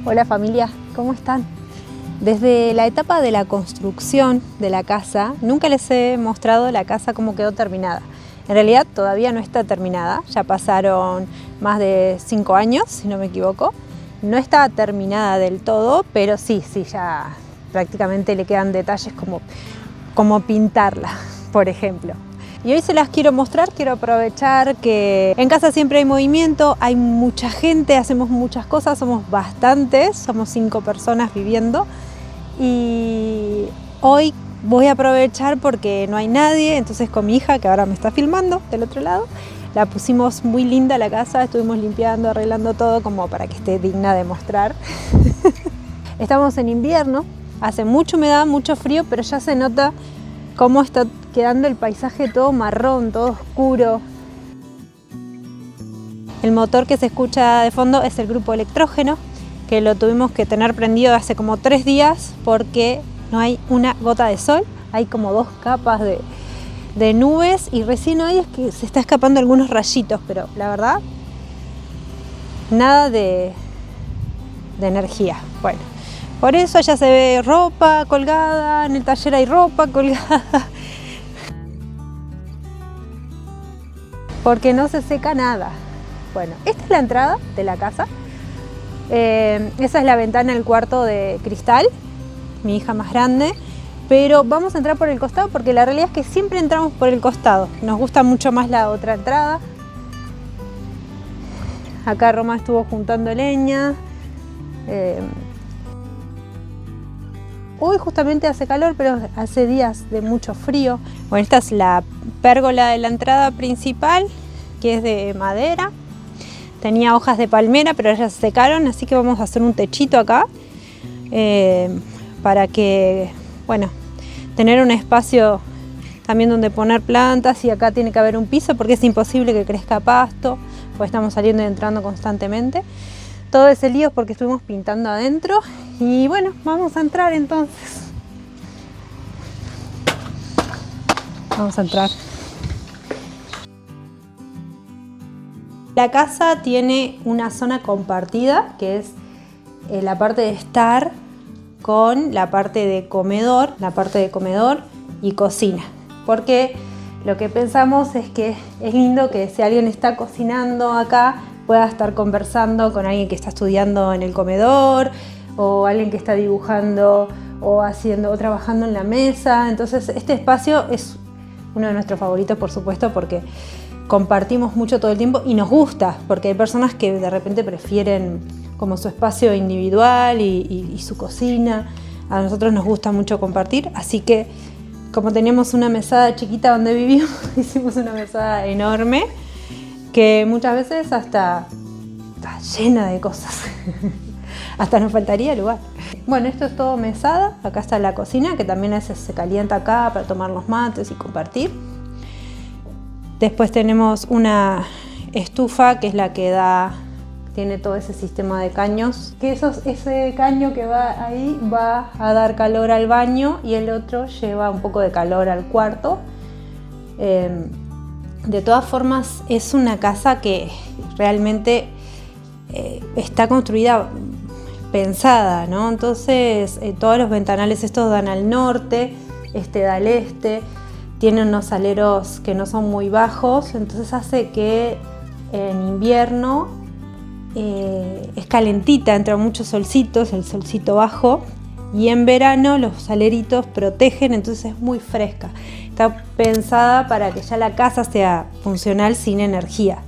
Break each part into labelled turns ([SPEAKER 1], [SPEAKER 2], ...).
[SPEAKER 1] Hola familia, ¿cómo están? Desde la etapa de la construcción de la casa, nunca les he mostrado la casa como quedó terminada. En realidad todavía no está terminada, ya pasaron más de 5 años, si no me equivoco. No está terminada del todo, pero sí, ya prácticamente le quedan detalles como pintarla, por ejemplo. Y hoy se las quiero mostrar, quiero aprovechar que en casa siempre hay movimiento, hay mucha gente, hacemos muchas cosas, somos bastantes, somos 5 personas viviendo. Y hoy voy a aprovechar porque no hay nadie, entonces con mi hija, que ahora me está filmando del otro lado, la pusimos muy linda la casa, estuvimos limpiando, arreglando todo como para que esté digna de mostrar. Estamos en invierno, hace mucha humedad, mucho frío, pero ya se nota cómo está quedando el paisaje todo marrón, todo oscuro. El motor que se escucha de fondo es el grupo electrógeno, que lo tuvimos que tener prendido hace como 3 días porque no hay una gota de sol, hay como 2 capas de nubes y recién hoy es que se está escapando algunos rayitos, pero la verdad, nada de energía. Bueno, por eso ya se ve ropa colgada, en el taller hay ropa colgada, porque no se seca nada. Bueno, esta es la entrada de la casa. Esa es la ventana del cuarto de cristal, mi hija más grande, pero vamos a entrar por el costado porque la realidad es que siempre entramos por el costado, nos gusta mucho más la otra entrada. Acá Roma estuvo juntando leña. Hoy justamente hace calor, pero hace días de mucho frío. Bueno, esta es la pérgola de la entrada principal, que es de madera. Tenía hojas de palmera, pero ya se secaron, así que vamos a hacer un techito acá para que, bueno, tener un espacio también donde poner plantas, y acá tiene que haber un piso porque es imposible que crezca pasto, pues estamos saliendo y entrando constantemente. Todo ese lío es porque estuvimos pintando adentro y bueno, vamos a entrar entonces. Vamos a entrar. La casa tiene una zona compartida, que es la parte de estar con la parte de comedor y cocina. Porque lo que pensamos es que es lindo que si alguien está cocinando acá, pueda estar conversando con alguien que está estudiando en el comedor, o alguien que está dibujando o trabajando en la mesa. Entonces este espacio es uno de nuestros favoritos, por supuesto, porque compartimos mucho todo el tiempo y nos gusta, porque hay personas que de repente prefieren como su espacio individual y su cocina. A nosotros nos gusta mucho compartir, así que como teníamos una mesada chiquita donde vivimos, hicimos una mesada enorme que muchas veces hasta está llena de cosas. Hasta nos faltaría lugar. Bueno, esto es todo mesada. Acá está la cocina, que también se calienta acá para tomar los mates y compartir. Después tenemos una estufa, que es la que tiene todo ese sistema de caños. Que ese caño que va ahí va a dar calor al baño y el otro lleva un poco de calor al cuarto. De todas formas, es una casa que realmente está construida, pensada, ¿no? Entonces, todos los ventanales estos dan al norte, este da al este. Tiene unos aleros que no son muy bajos, entonces hace que en invierno es calentita, entra muchos solcitos, el solcito bajo, y en verano los aleritos protegen, entonces es muy fresca. Está pensada para que ya la casa sea funcional sin energía.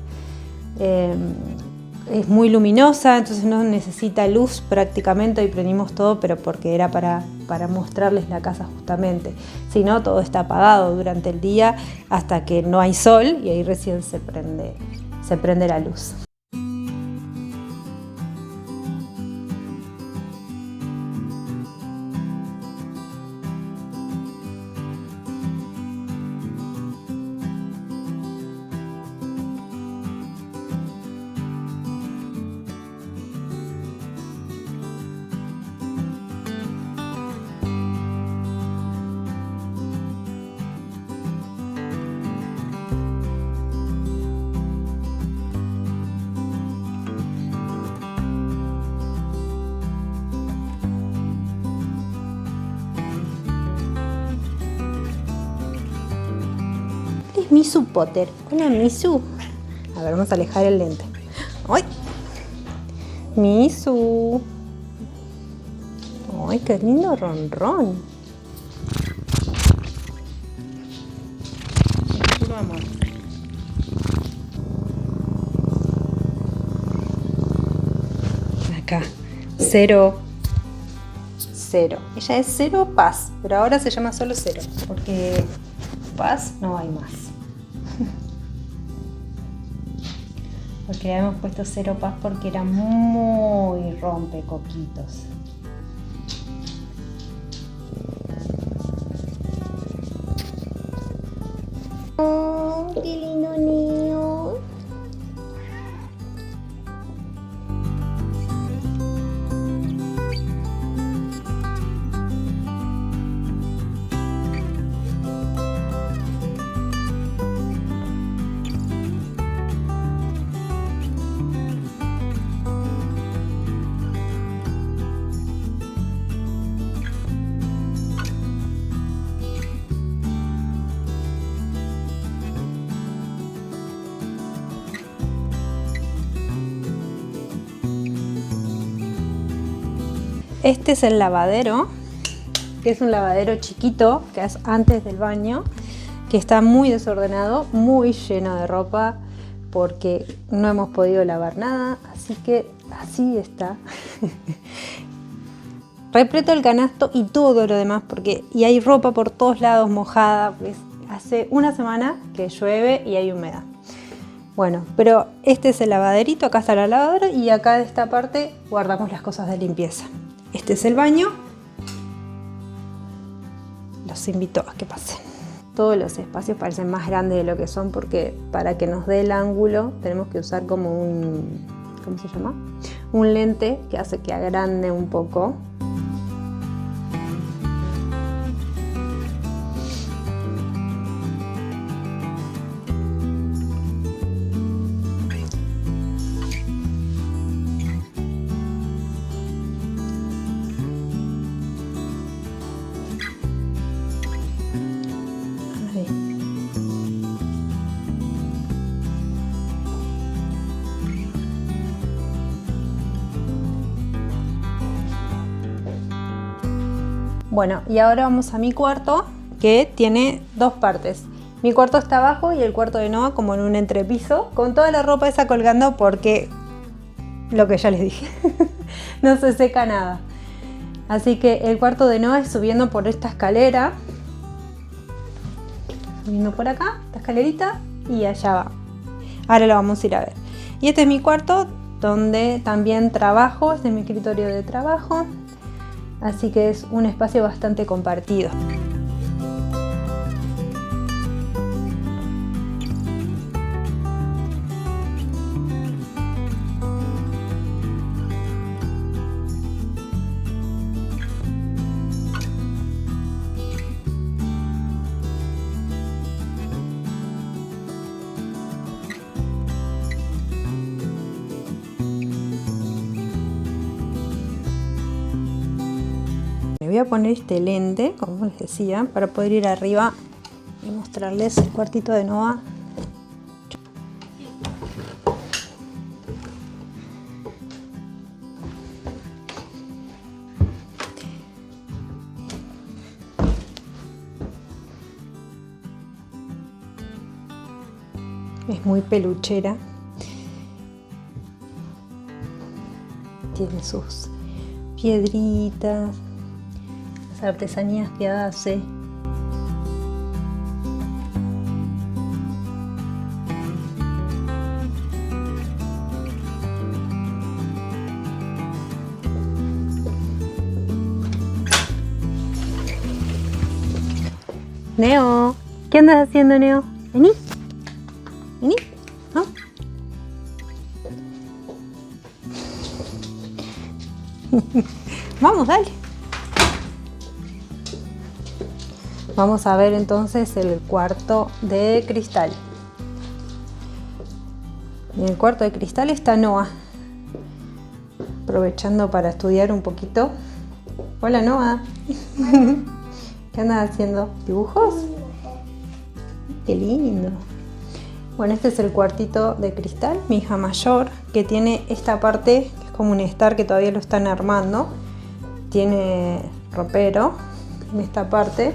[SPEAKER 1] Es muy luminosa, entonces no necesita luz prácticamente. Hoy prendimos todo, pero porque era para mostrarles la casa justamente. Si no, todo está apagado durante el día hasta que no hay sol y ahí recién se prende la luz. es Misu Potter. Hola, Misu. A ver, vamos a alejar el lente. ¡Ay! Misu. ¡Ay, qué lindo ronrón! Puro amor. Acá. 0. 0. Ella es 0 Paz, pero ahora se llama solo 0, porque Paz no hay más. Porque le habíamos puesto 0 Paz porque era muy rompecoquitos. Oh, qué lindo niño. Este es el lavadero, que es un lavadero chiquito, que es antes del baño, que está muy desordenado, muy lleno de ropa, porque no hemos podido lavar nada, así que así está. Repleto el canasto y todo lo demás, y hay ropa por todos lados mojada, pues hace una semana que llueve y hay humedad. Bueno, pero este es el lavaderito, acá está la lavadora y acá de esta parte guardamos las cosas de limpieza. Este es el baño. Los invito a que pasen. Todos los espacios parecen más grandes de lo que son porque para que nos dé el ángulo tenemos que usar como un, ¿cómo se llama? Un lente que hace que agrande un poco. Bueno, y ahora vamos a mi cuarto, que tiene dos partes. Mi cuarto está abajo y el cuarto de Noah como en un entrepiso, con toda la ropa esa colgando porque, lo que ya les dije, no se seca nada. Así que el cuarto de Noah es subiendo por esta escalera, subiendo por acá, esta escalerita, y allá va. Ahora lo vamos a ir a ver. Y este es mi cuarto, donde también trabajo, este es mi escritorio de trabajo. Así que es un espacio bastante compartido. Le voy a poner este lente, como les decía, para poder ir arriba y mostrarles el cuartito de Noah. Es muy peluchera. Tiene sus piedritas, las artesanías que hace. Neo, ¿qué andas haciendo, Neo? Vení, vení, ¿no? Vamos, dale. Vamos a ver entonces el cuarto de cristal. En el cuarto de cristal está Noah, aprovechando para estudiar un poquito. Hola, Noah. ¿Qué andas haciendo? ¿Dibujos? Qué lindo. Bueno, este es el cuartito de cristal, mi hija mayor, que tiene esta parte, que es como un estar que todavía lo están armando. Tiene ropero en esta parte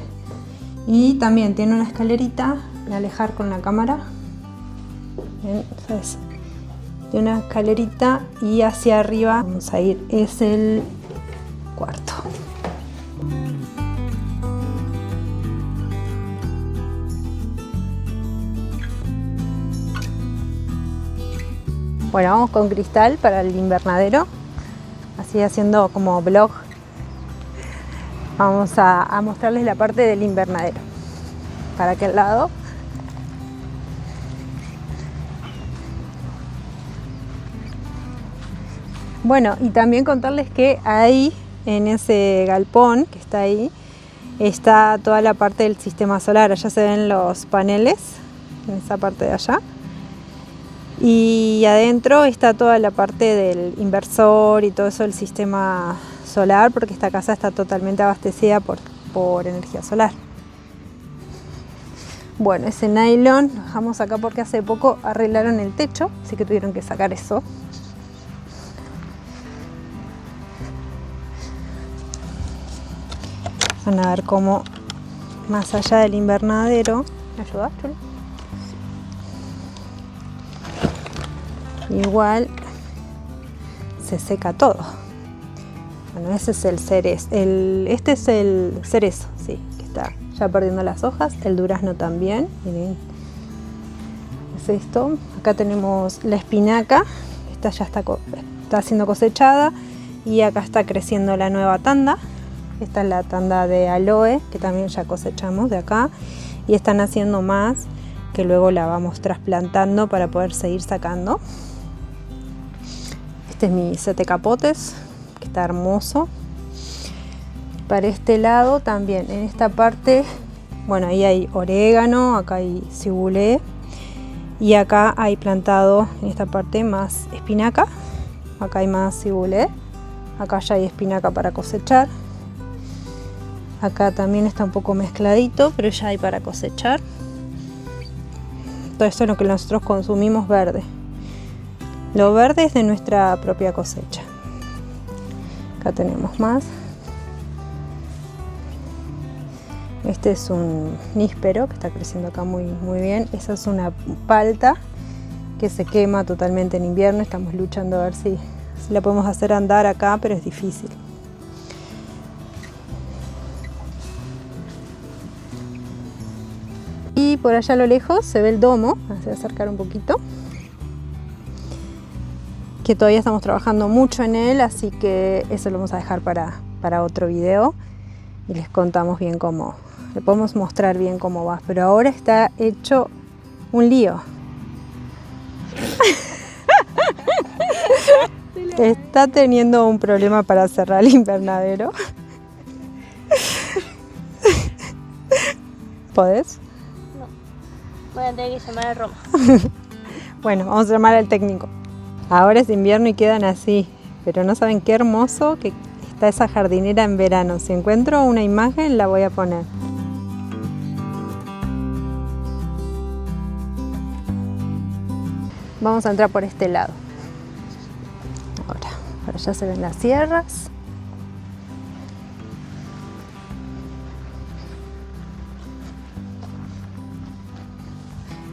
[SPEAKER 1] y también tiene una escalerita. Voy a alejar con la cámara. Bien, ¿sabes? Tiene una escalerita y hacia arriba vamos a ir, es el cuarto. Bueno, vamos con cristal para el invernadero, así haciendo como vlog. Vamos a mostrarles la parte del invernadero. Para aquel lado. Bueno, y también contarles que ahí, en ese galpón que está ahí, está toda la parte del sistema solar. Allá se ven los paneles, en esa parte de allá. Y adentro está toda la parte del inversor y todo eso del sistema solar, porque esta casa está totalmente abastecida por energía solar. Bueno, ese nylon lo dejamos acá porque hace poco arreglaron el techo, así que tuvieron que sacar eso. Van a ver cómo más allá del invernadero. ¿Me ayudas, Chula? Igual se seca todo. Bueno, ese es el cerezo. Este es el cerezo, sí, que está ya perdiendo las hojas. El durazno también. Miren, es esto. Acá tenemos la espinaca. Esta ya está siendo cosechada. Y acá está creciendo la nueva tanda. Esta es la tanda de aloe, que también ya cosechamos de acá. Y están haciendo más, que luego la vamos trasplantando para poder seguir sacando. Este es mi set de capotes, que está hermoso. Para este lado también, en esta parte, bueno, ahí hay orégano, acá hay cibulé. Y acá hay plantado, en esta parte, más espinaca. Acá hay más cibulé. Acá ya hay espinaca para cosechar. Acá también está un poco mezcladito, pero ya hay para cosechar. Todo esto es lo que nosotros consumimos verde. Lo verde es de nuestra propia cosecha. Acá tenemos más. Este es un níspero que está creciendo acá muy bien. Esa es una palta que se quema totalmente en invierno. Estamos luchando a ver si la podemos hacer andar acá, pero es difícil. Y por allá a lo lejos se ve el domo. Voy a acercar un poquito. Que todavía estamos trabajando mucho en él, así que eso lo vamos a dejar para otro video. Y les contamos bien cómo, le podemos mostrar bien cómo va. Pero ahora está hecho un lío. Está teniendo un problema para cerrar el invernadero. ¿Podés?
[SPEAKER 2] Voy a tener que llamar a Roma.
[SPEAKER 1] Bueno, vamos a llamar al técnico. Ahora es invierno y quedan así, pero no saben qué hermoso que está esa jardinera en verano. Si encuentro una imagen la voy a poner. Vamos a entrar por este lado. Ahora, por allá se ven las sierras.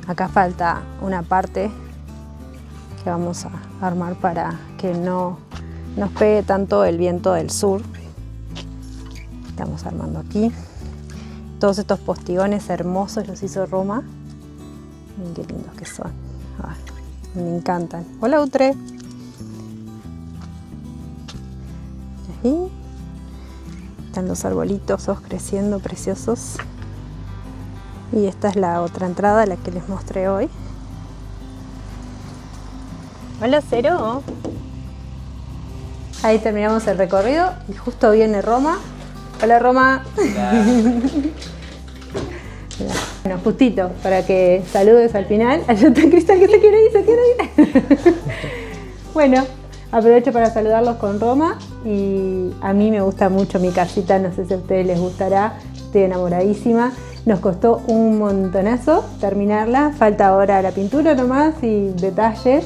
[SPEAKER 1] Acá falta una parte que vamos a armar para que no nos pegue tanto el viento del sur. Estamos armando aquí. Todos estos postigones hermosos los hizo Roma. Miren qué lindos que son. Ay, me encantan. Hola, Utre. Ahí están los arbolitos todos creciendo, preciosos. Y esta es la otra entrada, la que les mostré hoy. Hola, Cero. Ahí terminamos el recorrido y justo viene Roma. Hola, Roma. Hola. Bueno, justito, para que saludes al final. Allá está Cristal que se quiere ir. Bueno, aprovecho para saludarlos con Roma. Y a mí me gusta mucho mi casita, no sé si a ustedes les gustará. Estoy enamoradísima. Nos costó un montonazo terminarla, falta ahora la pintura nomás y detalles.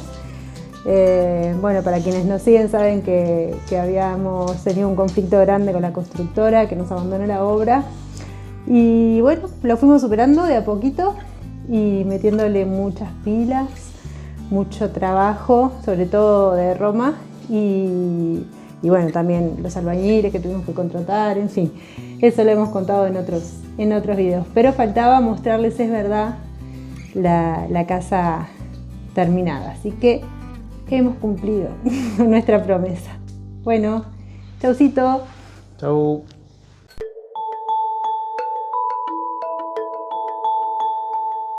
[SPEAKER 1] Bueno, para quienes nos siguen saben que habíamos tenido un conflicto grande con la constructora que nos abandonó la obra. Y bueno, lo fuimos superando de a poquito y metiéndole muchas pilas, mucho trabajo, sobre todo de Roma y bueno, también los albañiles que tuvimos que contratar, en fin, eso lo hemos contado en otros videos. Pero faltaba mostrarles, es verdad, la casa terminada, así que hemos cumplido nuestra promesa. Bueno, chaucito.
[SPEAKER 3] Chau.